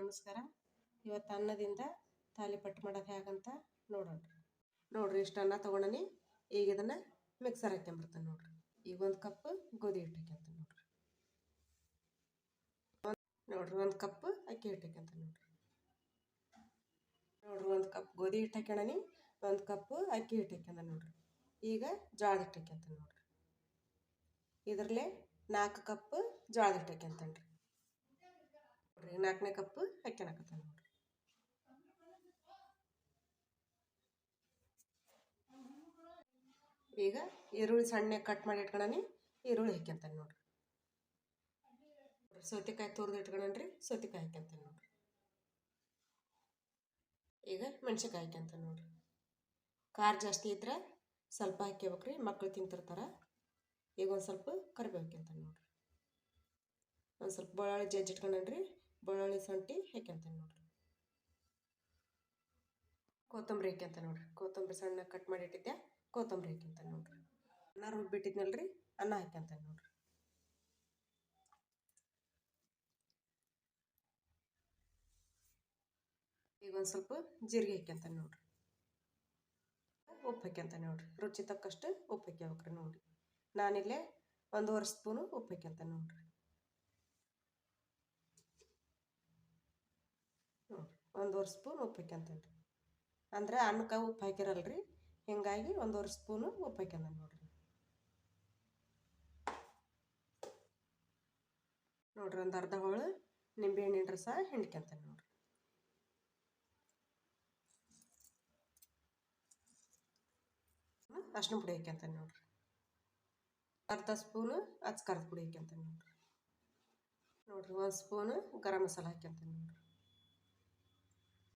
ನಮಸ್ಕಾರ. ಇವತ್ತು ಅನ್ನದಿಂದ ತಾಲಿಪಟ್ಟು ಮಾಡೋದು ಹೇಗಂತ ನೋಡೋಣ. ನೋಡ್ರಿ, ಇಷ್ಟು ಅನ್ನ ತೊಗೊಂಡನಿ. ಈಗ ಇದನ್ನು ಮಿಕ್ಸರ್ ಹಾಕ್ಕೊಂಬರ್ತಾನೆ ನೋಡ್ರಿ. ಈಗ 1 ಕಪ್ ಗೋಧಿ ಹಿಟ್ಟು ಹಾಕ್ಕೊಂತಾನೆ ನೋಡ್ರಿ. 1 ಕಪ್ ಅಕ್ಕಿ ಹಿಟ್ಟು ಹಾಕ್ಕೊಂತಾನೆ ನೋಡ್ರಿ. 1 ಕಪ್ ಗೋಧಿ ಹಿಟ್ಟು ಹಾಕ್ಯಣನಿ, 1 ಕಪ್ ಅಕ್ಕಿ ಹಿಟ್ಟು ಹಾಕ್ಯಂದ ನೋಡ್ರಿ. ಈಗ ಜೋಳದ ಹಿಟ್ಟು ಹಾಕ್ಯಂತಾನೆ ನೋಡ್ರಿ. ಇದರಲ್ಲೇ 4 ಕಪ್ ಜೋಳದ ಹಿಟ್ಟು ಹಾಕ್ಯಂತಾನೆ ರೀ. ನೋಡ್ರಿ, 4ನೇ ಕಪ್ ಹಾಕ್ಯಣಕತ್ತಾನೆ ನೋಡ್ರಿ. ಈಗ ಈರುಳ್ಳಿ ಸಣ್ಣ ಕಟ್ ಮಾಡಿ ಇಟ್ಕೊಳನಿ, ಈರುಳ್ಳಿ ಹಾಕ್ಯಂತಾನೆ ನೋಡ್ರಿ. ಸೌತೆಕಾಯಿ ತುರಿದು ಇಟ್ಕೊಳನ್ರಿ, ಸೌತೆಕಾಯಿ ಹಾಕ್ಯಂತಾನೆ ನೋಡ್ರಿ. ಈಗ ಮೆಣಸಿನ್ಕಾಯಿ ಹಾಕ್ಯಂತಾನೆ ನೋಡ್ರಿ. ಖಾರ ಜಾಸ್ತಿ ಇದ್ರೆ ಸ್ವಲ್ಪ ಹಾಕ್ಯಬೇಕ್ರಿ, ಮಕ್ಕಳು ತಿಂತಿರ್ತಾರೆ. ಈಗ ಒಂದು ಸ್ವಲ್ಪ ಕರಿಬೇವು ಹಾಕ್ಯಂತಾನೆ ನೋಡ್ರಿ. ಒಂದು ಸ್ವಲ್ಪ ಬೆಳ್ಳುಳ್ಳಿ ಜಜ್ಜಿ ಇಟ್ಕೊಂಡ್ರಿ, ಬೆಳ್ಳುಳ್ಳಿ ಶುಂಠಿ ಹಾಕ್ಯಂತಾನೆ ನೋಡ್ರಿ. ಕೊತ್ತಂಬರಿ ಹಾಕ್ಯಂತಾನೆ ನೋಡ್ರಿ. ಕೊತ್ತಂಬರಿ ಸಣ್ಣ ಕಟ್ ಮಾಡಿ ಇಟ್ಟಿದ್ದೆ, ಕೊತ್ತಂಬರಿ ಹಾಕ್ಯಂತಾನೆ ನೋಡ್ರಿ. ಅನ್ನ ರುಬ್ಬಿಟ್ಟಿದ್ನಲ್ರಿ, ಅನ್ನ ಹಾಕ್ಯಂತಾನೆ ನೋಡ್ರಿ. ಈಗ ಒಂದು ಸ್ವಲ್ಪ ಜೀರಿಗೆ ಹಾಕ್ಯಂತಾನೆ ನೋಡ್ರಿ. ಉಪ್ಪು ಹಾಕ್ಯಂತಾನೆ ನೋಡ್ರಿ. ರುಚಿ ತಕ್ಕಷ್ಟು ಉಪ್ಪು ಹಾಕ್ಯಬೇಕ್ರಿ ನೋಡ್ರಿ. ನಾನಿಲ್ಲೇ 1.5 ಸ್ಪೂನು ಉಪ್ಪು ಹಾಕ್ಯಂತಾನೆ ನೋಡ್ರಿ. 1.5 ಸ್ಪೂನ್ ಉಪ್ಪು ಹಾಕ್ಯಂತಾನೆ ರೀ. ಅಂದ್ರೆ ಅನ್ನಕ್ಕೆ ಉಪ್ಪು ಹಾಕಿರಲ್ರಿ, ಹಿಂಗಾಗಿ 1.5 ಸ್ಪೂನು ಉಪ್ಪು ಹಾಕ್ಯಂತಾನೆ ನೋಡ್ರಿ. ನೋಡ್ರಿ, ಒಂದು ಅರ್ಧ ಹೋಳು ನಿಂಬೆ ಹಣ್ಣಿನ ರಸ ಹಿಂಡ್ಕೊಂತಾನೆ ನೋಡ್ರಿ. ಅರ್ಶಿನ ಪುಡಿ ಹಾಕ್ಯಂತಾನೆ ನೋಡ್ರಿ. ಅರ್ಧ ಸ್ಪೂನು ಅಚ್ಕಾರದ ಪುಡಿ ಹಾಕ್ಯಂತಾನೆ ನೋಡ್ರಿ. 1 ಸ್ಪೂನು ಗರಂ ಮಸಾಲ ಹಾಕ್ಯಂತಾನೆ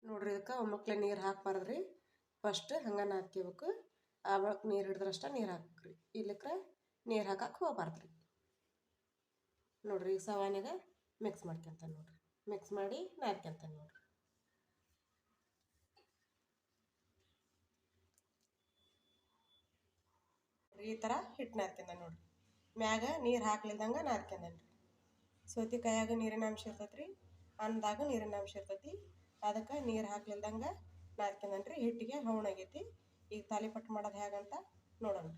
ನೋಡ್ರಿ. ಇದಕ್ಕೆ ಒಮ್ಮಕ್ಲೆ ನೀರು ಹಾಕ್ಬಾರ್ದ್ರಿ, ಫಸ್ಟ್ ಹಂಗೆ ಹಾಕ್ಕೋಬೇಕು. ಆವಾಗ ನೀರು ಹಿಡಿದ್ರಷ್ಟ ನೀರು ಹಾಕ್ಬೇಕ್ರಿ, ಇಲ್ಲಕ್ರೆ ನೀರು ಹಾಕಕ್ಕೆ ಹೋಗ್ಬಾರ್ದ್ರಿ ನೋಡ್ರಿ. ಈಗ ಸವಾನ್ಯಾಗ ಮಿಕ್ಸ್ ಮಾಡ್ಕೊಂತಾನೆ ನೋಡ್ರಿ. ಮಿಕ್ಸ್ ಮಾಡಿ ನಾದ್ಕೊಂತಾನೆ ನೋಡ್ರಿ. ಈ ಥರ ಹಿಟ್ಟು ನಾದ್ಕೊಂಡ ನೋಡ್ರಿ. ಮ್ಯಾಗ ನೀರು ಹಾಕ್ಲಿಲ್ದಂಗೆ ನಾದ್ಕೊಂಡನ್ರಿ. ಸೌತೆಕಾಯಾಗ ನೀರಿನ ಅಂಶ ಇರ್ತೈತ್ರಿ, ಅನ್ನದಾಗ ನೀರಿನ ಅಂಶ ಇರ್ತೈತಿ. ಅದಕ್ಕೆ ನೀರು ಹಾಕ್ಲಿಲ್ದಂಗೆ ನಾದ್ಕೊಂಡನ್ರಿ. ಹಿಟ್ಟಿಗೆ ಹವಣಾಗೈತಿ. ಈಗ ತಾಲಿಪಟ್ಟು ಮಾಡೋದು ಹೇಗಂತ ನೋಡೋಣ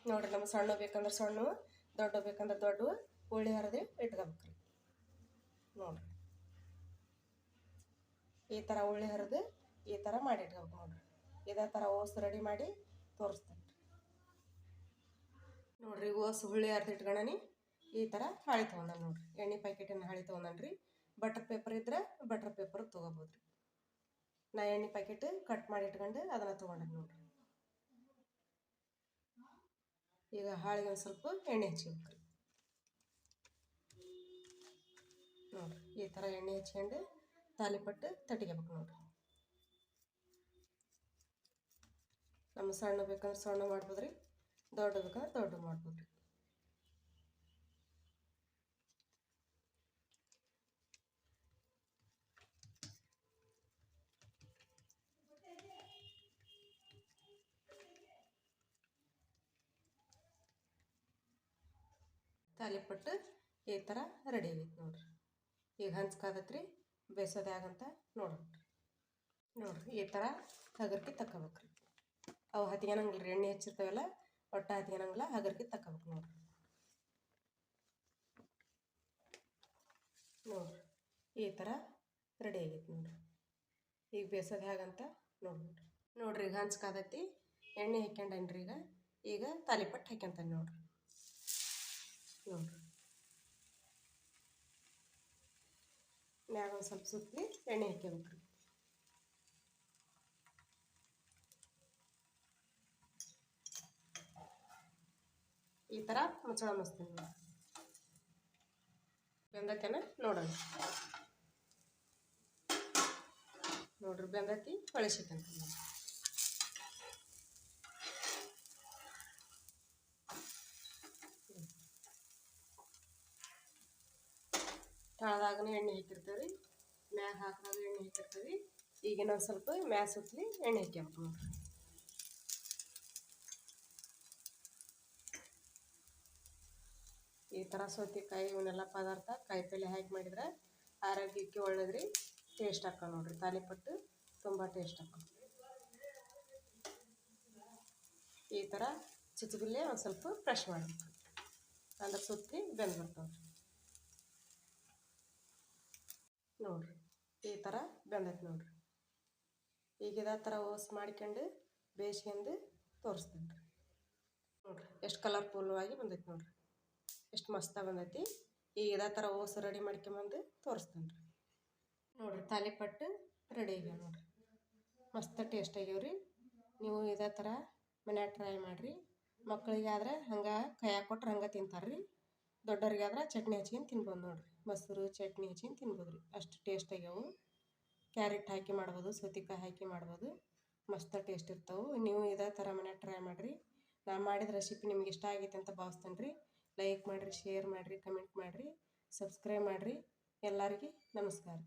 ನೋಡ್ರಿ. ನಮ್ಗೆ ಸಣ್ಣ ಬೇಕಂದ್ರೆ ಸಣ್ಣ, ದೊಡ್ಡ ಬೇಕಂದ್ರೆ ದೊಡ್ಡ ಉಳ್ಳಿ ಹರಿದು ಇಟ್ಕೋಬೇಕ್ರಿ ನೋಡ್ರಿ. ಈ ಥರ ಉಳ್ಳಿ ಹರಿದು ಈ ಥರ ಮಾಡಿ ಇಟ್ಕೋಬೇಕು ನೋಡ್ರಿ. ಇದೇ ಥರ ಓಸು ರೆಡಿ ಮಾಡಿ ತೋರಿಸ್ತೇನೆ ನೋಡ್ರಿ. ಓಸು ಹುಳ್ಳಿ ಹರಿದು ಇಟ್ಕೊಳನಿ. ಈ ಥರ ಹಾಳಿ ತೊಗೊಂಡು ನೋಡ್ರಿ. ಎಣ್ಣೆ ಪ್ಯಾಕೆಟಿನ ಹಾಳಿ ತೊಗೊಂಡ್ರಿ. ಬಟರ್ ಪೇಪರ್ ಇದ್ರೆ ಬಟರ್ ಪೇಪರ್ ತೊಗೋಬೋದ್ರಿ. ನಾ ಎಣ್ಣೆ ಪ್ಯಾಕೆಟ್ ಕಟ್ ಮಾಡಿ ಇಟ್ಕೊಂಡು ಅದನ್ನು ತೊಗೊಂಡೆ ನೋಡ್ರಿ. ಈಗ ಹಾಳಿಗೆ ಒಂದು ಸ್ವಲ್ಪ ಎಣ್ಣೆ ಹಚ್ಕೋಬೇಕ್ರಿ ನೋಡ್ರಿ. ಈ ಥರ ಎಣ್ಣೆ ಹಚ್ಕೊಂಡು ತಾಲಿಪಟ್ಟು ತಟ್ಟಿಗೆಬೇಕು ನೋಡ್ರಿ. ನಮ್ಮ ಸಣ್ಣ ಬೇಕಂದ್ರೆ ಸಣ್ಣ ಮಾಡ್ಬೋದ್ರಿ, ದೊಡ್ಡ ಬೇಕಂದ್ರೆ ದೊಡ್ಡ ಮಾಡ್ಬೋದ್ರಿ. ತಾಲಿಪಟ್ಟು ಈ ಥರ ರೆಡಿ ಆಗೈತೆ ನೋಡ್ರಿ. ಈಗ ಹಂಚ್ಕಾದತ್ರಿ, ಬೇಸೋದು ಹೇಗಂತ ನೋಡ್ರಿ. ಈ ಥರ ಹಗರ್ಕಿ ತಕ್ಕೋಬೇಕ್ರಿ. ಅವು ಹತ್ಕೊಳಂಗಿಲ್ಲ ರೀ, ಎಣ್ಣೆ ಹಚ್ಚಿರ್ತಾವಲ್ಲ ಒಟ್ಟು ಹತ್ಕೊಳಂಗಿಲ್ಲ, ಹಗರ್ಕಿ ತಕ್ಕೋಬೇಕು ನೋಡ್ರಿ. ಈ ಥರ ರೆಡಿ ಆಗೈತೆ ನೋಡ್ರಿ. ಈಗ ಬೇಸೋದು ಹೇಗಂತ ನೋಡ್ರಿ. ಈಗ ಹಂಚ್ಕಾದೈತಿ, ಎಣ್ಣೆ ಹಾಕ್ಯಂಡನ್ರಿ. ಈಗ ತಾಲಿಪಟ್ಟು ಹಾಕ್ಯಂತಾನೆ ನೋಡ್ರಿ. ಮ್ಯಾಗ ಒಂದು ಸ್ವಲ್ಪ ಸುತ್ತಲಿ ಎಣ್ಣೆ ಹಾಕ್ಯಬೇಕ್ರಿ. ಈ ಥರ ಮುಚ್ಚಳ ಮುಚ್ತೀನಿ ಬೆಂದತೇನ ನೋಡೋಣ ನೋಡ್ರಿ. ಬೆಂದತಿ ಹೊಳಿಸಿಕಂತೀನಿ ತಳದಾಗನೂ ಎಣ್ಣೆ ಹಾಕಿರ್ತೀವಿ, ಮ್ಯಾಗ ಹಾಕಿದಾಗ ಎಣ್ಣೆ ಹಾಕಿರ್ತೀವಿ. ಈಗ ಇನ್ನೊಂದು ಸ್ವಲ್ಪ ಮ್ಯಾಗ ಸುತ್ತಲಿ ಎಣ್ಣೆ ಹಾಕ್ಯಬೇಕು ನೋಡ್ರಿ. ಈ ಥರ ಸೌತೆಕಾಯಿ ಇವನ್ನೆಲ್ಲ ಪದಾರ್ಥ ಕಾಯಿಪಲ್ಲೆ ಹಾಕಿ ಮಾಡಿದ್ರೆ ಆರೋಗ್ಯಕ್ಕೆ ಒಳ್ಳೇದ್ರಿ. ಟೇಸ್ಟ್ ಹಾಕೋ ನೋಡಿರಿ, ತಾಲಿಪಟ್ಟು ತುಂಬ ಟೇಸ್ಟ್ ಹಾಕೋ. ಈ ಥರ ಚುಚ್ಚುಬಿಲ್ಲೆ ಒಂದು ಸ್ವಲ್ಪ ಫ್ರೆಶ್ ಮಾಡಬೇಕು, ಅಂದ್ರೆ ಸುತ್ತಿ ಬೆಂದು ಬರ್ತಾವೆ ನೋಡಿರಿ. ಈ ಥರ ಬೆಂದೈತೆ ನೋಡಿರಿ. ಈಗ ಇದೇ ಥರ ಓಸ್ ಮಾಡ್ಕೊಂಡು ಬೇಯಿಸ್ಕೊಂಡು ತೋರಿಸ್ತೀನಿ ರೀ. ನೋಡಿರಿ ಎಷ್ಟು ಕಲರ್ಫುಲ್ಲಾಗಿ ಬಂದೈತೆ ನೋಡಿರಿ, ಎಷ್ಟು ಮಸ್ತಾಗಿ ಬಂದೈತಿ. ಈಗ ಇದೇ ಥರ ಓಸ್ ರೆಡಿ ಮಾಡ್ಕೊಂಬಂದು ತೋರಿಸ್ತೀನಿ ರೀ. ನೋಡಿರಿ ತಾಲಿಪಟ್ಟು ರೆಡಿ ಆಗ್ಯಾವ ನೋಡಿರಿ, ಮಸ್ತ್ ಟೇಸ್ಟ್ ಆಗ್ಯಾವ್ರಿ. ನೀವು ಇದೇ ಥರ ಮನ್ಯಾಗ ಟ್ರೈ ಮಾಡಿರಿ. ಮಕ್ಕಳಿಗೆ ಆದ್ರೆ ಹಂಗೆ ಕೈಯಾಗ ಕೊಟ್ರೆ ಹಂಗೆ ತಿಂತಾರೆ ರೀ. ದೊಡ್ಡವ್ರಿಗಾದ್ರೆ ಚಟ್ನಿ ಹಚ್ಕೊಂಡು ತಿನ್ಬೋದು ನೋಡಿರಿ, ಮೊಸರು ಚಟ್ನಿ ಹಚ್ಕೊಂಡು ತಿನ್ಬೋದು ರೀ, ಅಷ್ಟು ಟೇಸ್ಟ್ ಆಗ್ಯಾವು. ಕ್ಯಾರೆಟ್ ಹಾಕಿ ಮಾಡ್ಬೋದು, ಸೌತೆಕಾಯಿ ಹಾಕಿ ಮಾಡ್ಬೋದು, ಮಸ್ತ್ ಟೇಸ್ಟ್ ಇರ್ತಾವೆ. ನೀವು ಇದೇ ಥರ ಮನ್ಯಾಗ ಟ್ರೈ ಮಾಡಿರಿ. ನಾನು ಮಾಡಿದ ರೆಸಿಪಿ ನಿಮ್ಗೆ ಇಷ್ಟ ಆಗೈತೆ ಅಂತ ಭಾವಿಸ್ತೇನೆ ರೀ. ಲೈಕ್ ಮಾಡಿರಿ, ಶೇರ್ ಮಾಡಿರಿ, ಕಮೆಂಟ್ ಮಾಡಿರಿ, ಸಬ್ಸ್ಕ್ರೈಬ್ ಮಾಡಿರಿ. ಎಲ್ಲರಿಗೆ ನಮಸ್ಕಾರ.